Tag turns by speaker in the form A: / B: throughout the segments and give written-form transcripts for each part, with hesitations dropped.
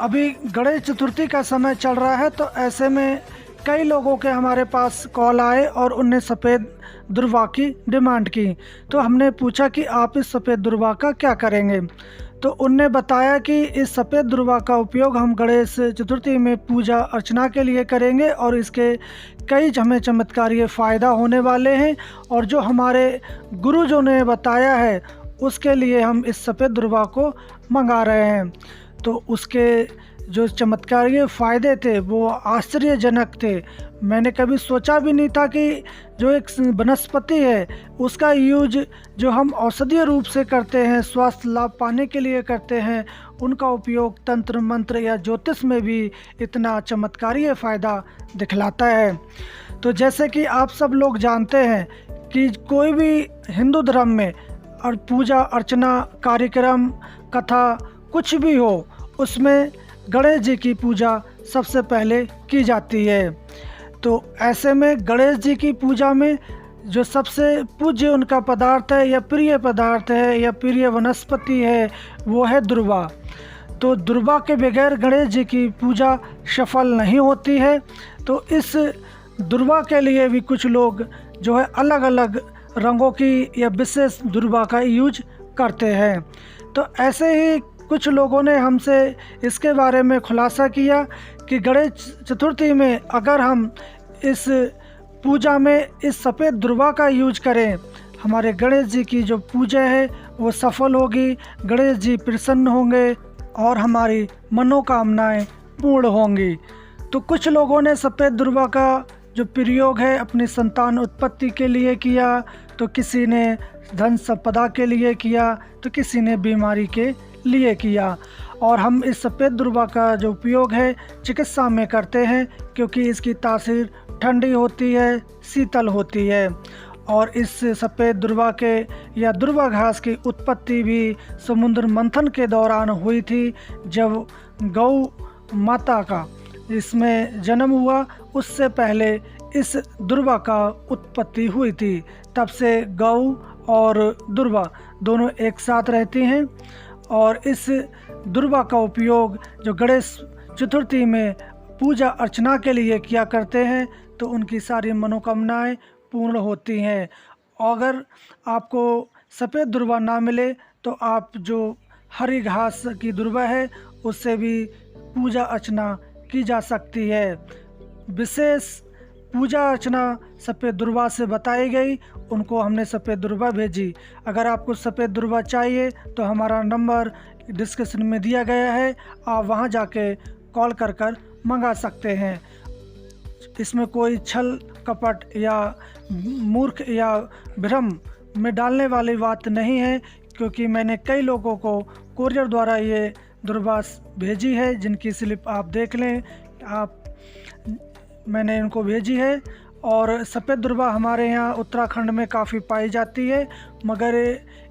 A: अभी गणेश चतुर्थी का समय चल रहा है, तो ऐसे में कई लोगों के हमारे पास कॉल आए और उनने सफ़ेद दुर्वा की डिमांड की। तो हमने पूछा कि आप इस सफ़ेद दुर्वा का क्या करेंगे। तो उनने बताया कि इस सफ़ेद दुर्वा का उपयोग हम गणेश चतुर्थी में पूजा अर्चना के लिए करेंगे और इसके कई हमें चमत्कारीय फ़ायदा होने वाले हैं, और जो हमारे गुरुजों ने बताया है उसके लिए हम इस सफ़ेद दुर्वा को मंगा रहे हैं। तो उसके जो चमत्कारीय फ़ायदे थे वो आश्चर्यजनक थे। मैंने कभी सोचा भी नहीं था कि जो एक वनस्पति है उसका यूज जो हम औषधीय रूप से करते हैं, स्वास्थ्य लाभ पाने के लिए करते हैं, उनका उपयोग तंत्र मंत्र या ज्योतिष में भी इतना चमत्कारीय फ़ायदा दिखलाता है। तो जैसे कि आप सब लोग जानते हैं कि कोई भी हिंदू धर्म में और पूजा अर्चना कार्यक्रम कथा कुछ भी हो, उसमें गणेश जी की पूजा सबसे पहले की जाती है। तो ऐसे में गणेश जी की पूजा में जो सबसे पूज्य उनका पदार्थ है या प्रिय पदार्थ है या प्रिय वनस्पति है वो है दुर्वा। तो दुर्वा के बगैर गणेश जी की पूजा सफल नहीं होती है। तो इस दुर्वा के लिए भी कुछ लोग जो है अलग अलग रंगों की या विशेष दुर्वा का यूज करते हैं। तो ऐसे ही कुछ लोगों ने हमसे इसके बारे में खुलासा किया कि गणेश चतुर्थी में अगर हम इस पूजा में इस सफ़ेद दुर्वा का यूज करें, हमारे गणेश जी की जो पूजा है वो सफल होगी, गणेश जी प्रसन्न होंगे और हमारी मनोकामनाएं पूर्ण होंगी। तो कुछ लोगों ने सफ़ेद दुर्वा का जो प्रयोग है अपनी संतान उत्पत्ति के लिए किया, तो किसी ने धन संपदा के लिए किया, तो किसी ने बीमारी के लिए किया। और हम इस सफ़ेद दुर्वा का जो उपयोग है चिकित्सा में करते हैं, क्योंकि इसकी तासीर ठंडी होती है, शीतल होती है। और इस सफ़ेद दुर्वा के या दुर्वा घास की उत्पत्ति भी समुद्र मंथन के दौरान हुई थी, जब गौ माता का इसमें जन्म हुआ, उससे पहले इस दुर्वा का उत्पत्ति हुई थी। तब से गौ और दुर्वा दोनों एक साथ रहती हैं। और इस दुर्वा का उपयोग जो गणेश चतुर्थी में पूजा अर्चना के लिए किया करते हैं, तो उनकी सारी मनोकामनाएं पूर्ण होती हैं। अगर आपको सफ़ेद दुर्वा ना मिले तो आप जो हरी घास की दुर्वा है उससे भी पूजा अर्चना की जा सकती है। विशेष पूजा अर्चना सफ़ेद दुर्वा से बताई गई, उनको हमने सफ़ेद दुर्वा भेजी। अगर आपको सफ़ेद दुर्वा चाहिए तो हमारा नंबर डिस्क्रिप्शन में दिया गया है, आप वहां जाके कॉल कर मंगा सकते हैं। इसमें कोई छल कपट या मूर्ख या भ्रम में डालने वाली बात नहीं है, क्योंकि मैंने कई लोगों को कोरियर द्वारा ये दुर्वा भेजी है, जिनकी स्लिप आप देख लें, मैंने इनको भेजी है। और सफ़ेद दुर्वा हमारे यहाँ उत्तराखंड में काफ़ी पाई जाती है, मगर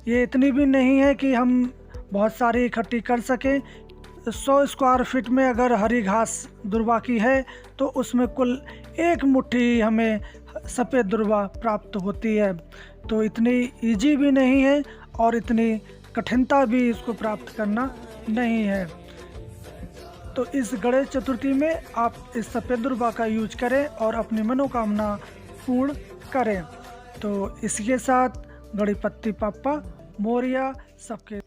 A: ये इतनी भी नहीं है कि हम बहुत सारी इकट्ठी कर सकें। 100 स्क्वायर फीट में अगर हरी घास दुर्वा की है तो उसमें कुल 1 मुट्ठी हमें सफ़ेद दुर्वा प्राप्त होती है। तो इतनी ईजी भी नहीं है और इतनी कठिनता भी इसको प्राप्त करना नहीं है। तो इस गणेश चतुर्थी में आप इस सफ़ेद दुर्वा का यूज करें और अपनी मनोकामना पूर्ण करें। तो इसके साथ गणपति बप्पा मोरया सबके